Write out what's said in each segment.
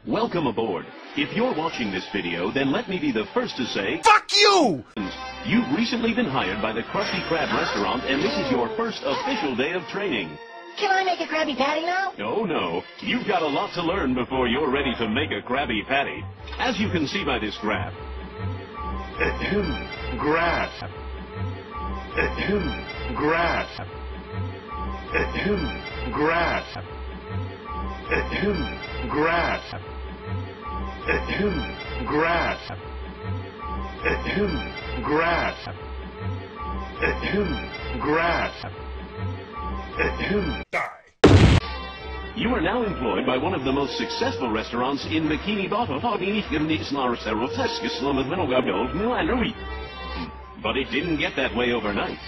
Welcome aboard. If you're watching this video, then let me be the first to say, fuck you! You've recently been hired by the Krusty Krab restaurant, and this is your first official day of training. Can I make a Krabby Patty now? Oh, no. You've got a lot to learn before you're ready to make a Krabby Patty. As you can see by this graph. Grass. Grass. Grass. Grass. Grass. Grass. Grass. Die. You are now employed by one of the most successful restaurants in Bikini Bottom. But it didn't get that way overnight,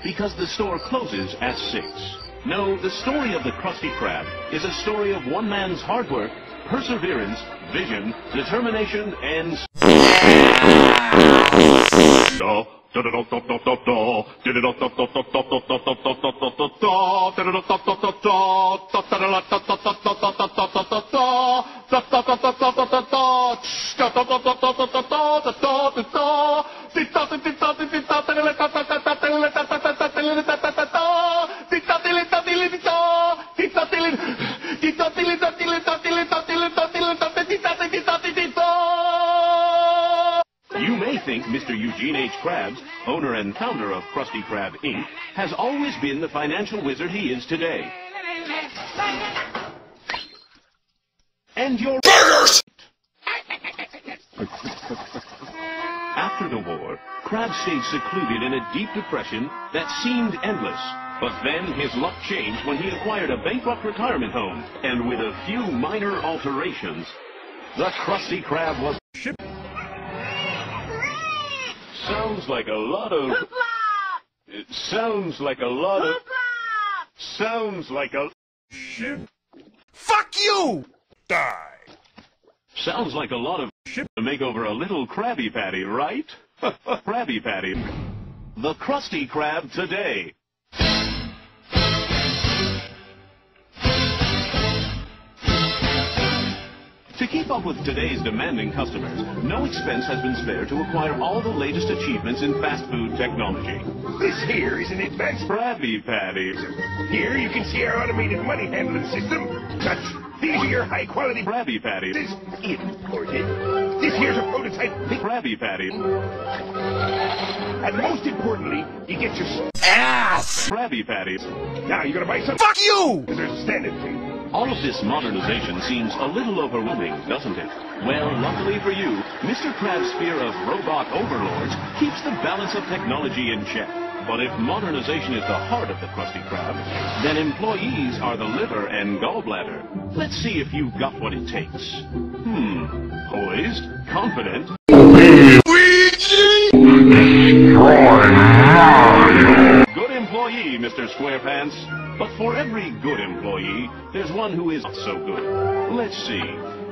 because the store closes at 6. No, the story of the Krusty Krab is a story of one man's hard work, perseverance, vision, determination, and... You may think Mr. Eugene H. Krabs, owner and founder of Krusty Krab, Inc., has always been the financial wizard he is today. And you're... Burgers! After the war, Krab stayed secluded in a deep depression that seemed endless. But then his luck changed when he acquired a bankrupt retirement home, and with a few minor alterations, the Krusty Krab was... Sounds like a lot of... Hoopla! It sounds like a lot of... Hoopla! Sounds like a... Shit. Fuck you! Die. Sounds like a lot of shit to make over a little Krabby Patty, right? Krabby Patty. The Krusty Krab today. To keep up with today's demanding customers, no expense has been spared to acquire all the latest achievements in fast food technology. This here is an advanced... Krabby Patty. Here you can see our automated money handling system. Touch. These are your high-quality... Krabby Patty. This is imported. This here's a prototype... Krabby Patty. And most importantly, you get your... Ass! Krabby Patty. Now, you gonna buy some... Fuck you! There's a standard fee. All of this modernization seems a little overwhelming, doesn't it? Well, luckily for you, Mr. Krab's fear of robot overlords keeps the balance of technology in check. But if modernization is the heart of the Krusty Krab, then employees are the liver and gallbladder. Let's see if you've got what it takes. Poised, confident... Good employee, Mr. Squarepants. But for every good employee, there's one who is not so good. Let's see.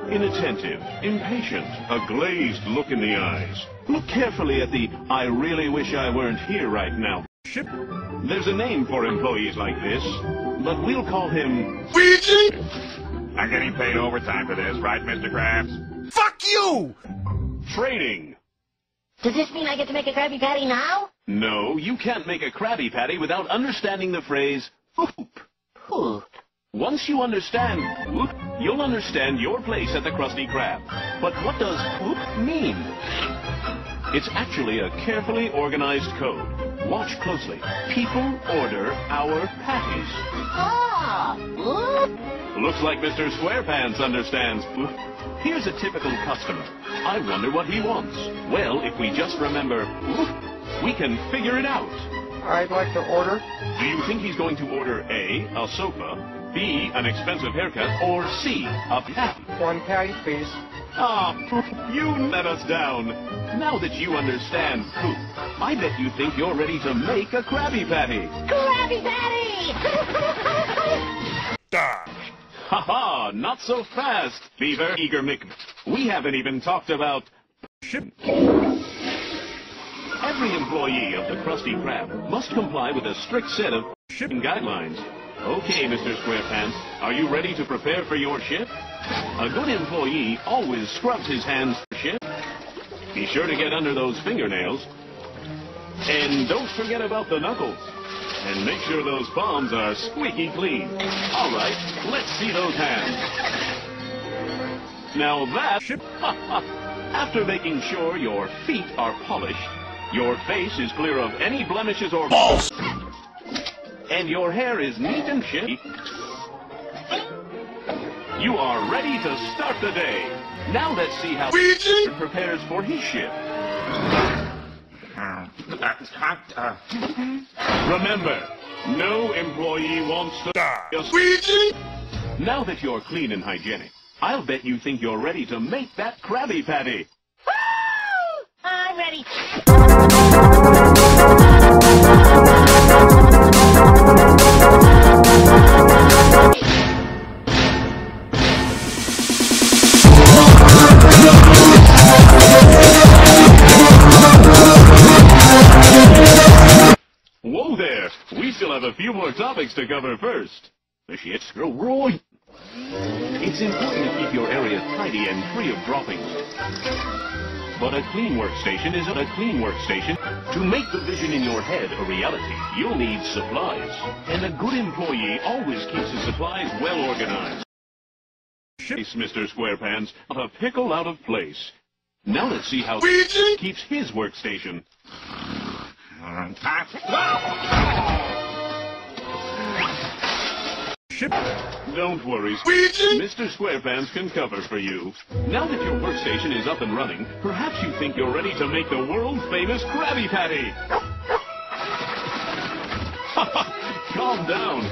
Inattentive, impatient, a glazed look in the eyes. Look carefully at the I really wish I weren't here right now. There's a name for employees like this, but we'll call him... I'm getting paid overtime for this, right, Mr. Krabs? Fuck you! Training. Does this mean I get to make a Krabby Patty now? No, you can't make a Krabby Patty without understanding the phrase, poop. Poop. Once you understand poop, you'll understand your place at the Krusty Krab. But what does poop mean? It's actually a carefully organized code. Watch closely. People order our patties. Ah! Poop? Looks like Mr. Squarepants understands poop. Here's a typical customer. I wonder what he wants. Well, if we just remember poop, we can figure it out. I'd like to order. Do you think he's going to order A, a sofa, B, an expensive haircut, or C, a patty? 1 patty, please. Ah, you let us down. Now that you understand poop, I bet you think you're ready to make a Krabby Patty. Krabby Patty! Die. Ha ha! not so fast, Beaver Eager Mick. We haven't even talked about every employee of the Krusty Krab must comply with a strict set of shipping guidelines. Okay, Mr. SquarePants, are you ready to prepare for your shift? A good employee always scrubs his hands for shift. Be sure to get under those fingernails. And don't forget about the knuckles. And make sure those palms are squeaky clean. All right, let's see those hands. Now that... After making sure your feet are polished, your face is clear of any blemishes or balls, and your hair is neat and shiny, you are ready to start the day. Now let's see how he prepares for his shift. Remember, no employee wants to die. Now that you're clean and hygienic, I'll bet you think you're ready to make that Krabby Patty. Woo! I'm ready. Whoa there! We still have a few more topics to cover first. The shit's Roy. It's important to keep your area tidy and free of droppings. But a clean workstation isn't a clean workstation. To make the vision in your head a reality, you'll need supplies. And a good employee always keeps his supplies well organized. Mr. SquarePants, a pickle out of place. Now let's see how he keeps his workstation. Don't worry, Mr. SquarePants can cover for you. Now that your workstation is up and running, perhaps you think you're ready to make the world-famous Krabby Patty. Calm down.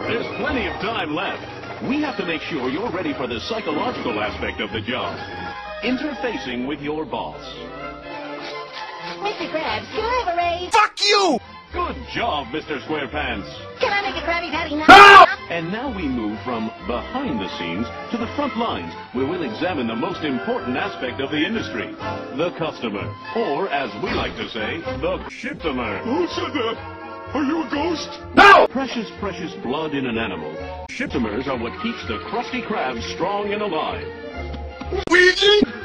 There's plenty of time left. We have to make sure you're ready for the psychological aspect of the job. Interfacing with your boss. Mr. Krabs, can I have a raise? Fuck you! Good job, Mr. SquarePants. Can I make a Krabby Patty now? And now we move from behind the scenes to the front lines, where we'll examine the most important aspect of the industry, the customer. Or, as we like to say, the shiptomer. Who said that? Are you a ghost? No! Precious, precious blood in an animal. Shiptomers are what keeps the Krusty Krab strong and alive.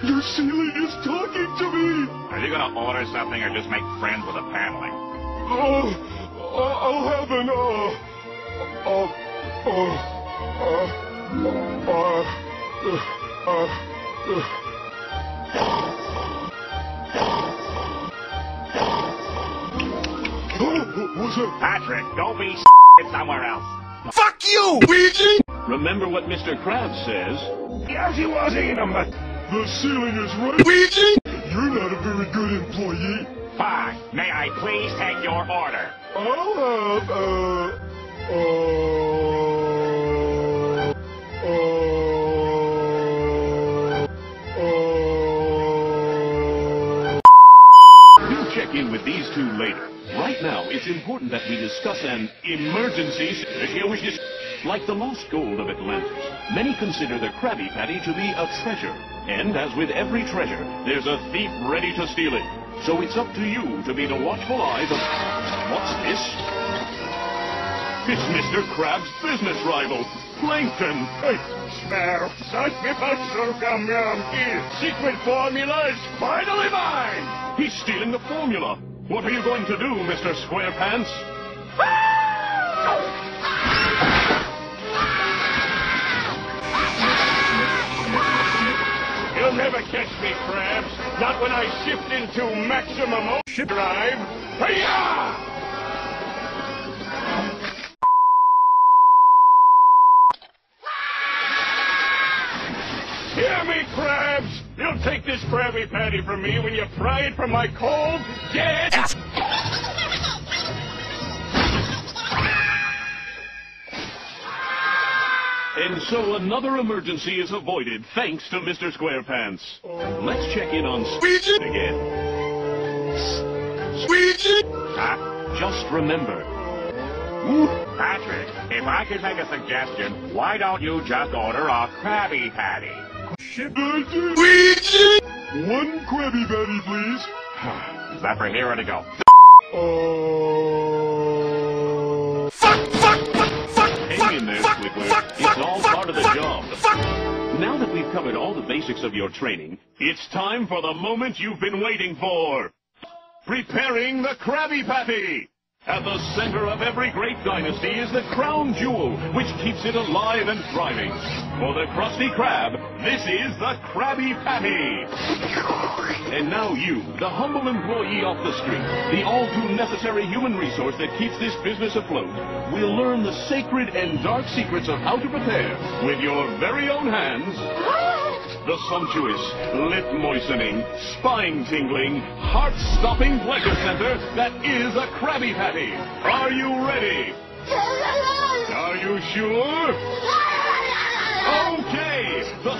Your ceiling is talking to me! Are you gonna order something or just make friends with the paneling? I'll have an, what's that? Patrick, don't be somewhere else. Fuck you, Ouija! Remember what Mr. Krabs says? Yes, he was eating them, but the ceiling is right. Ouija! You're not a very good employee. Fine. May I please take your order? I'll have, We'll check in with these two later. Right now, it's important that we discuss an emergency situation. Like the lost gold of Atlantis, many consider the Krabby Patty to be a treasure. And as with every treasure, there's a thief ready to steal it. So it's up to you to be the watchful eyes of... What's this? It's Mr. Krab's business rival, Plankton. hey, smell. Such secret formulas, finally mine! He's stealing the formula. What are you going to do, Mr. SquarePants? You'll never catch me, Krabs. Not when I shift into maximum overdrive. Hi-ya! Hear me, Krabs! You'll take this Krabby Patty from me when you pry it from my cold, dead... And so another emergency is avoided thanks to Mr. SquarePants. Let's check in on Squeegee again. Squeegee! Just remember, Patrick, if I could make a suggestion, why don't you just order a Krabby Patty? Luigi! One Krabby Patty, please. Is that for here or to go? Hang in there, Squiggler. It's all part of the job. Now that we've covered all the basics of your training, it's time for the moment you've been waiting for. Preparing the Krabby Patty! At the center of every great dynasty is the crown jewel, which keeps it alive and thriving. For the Krusty Krab, this is the Krabby Patty. And now you, the humble employee off the street, the all-too-necessary human resource that keeps this business afloat, will learn the sacred and dark secrets of how to prepare, with your very own hands, the sumptuous, lip-moistening, spine-tingling, heart-stopping pleasure center that is a Krabby Patty. Are you ready? Are you sure? Okay, the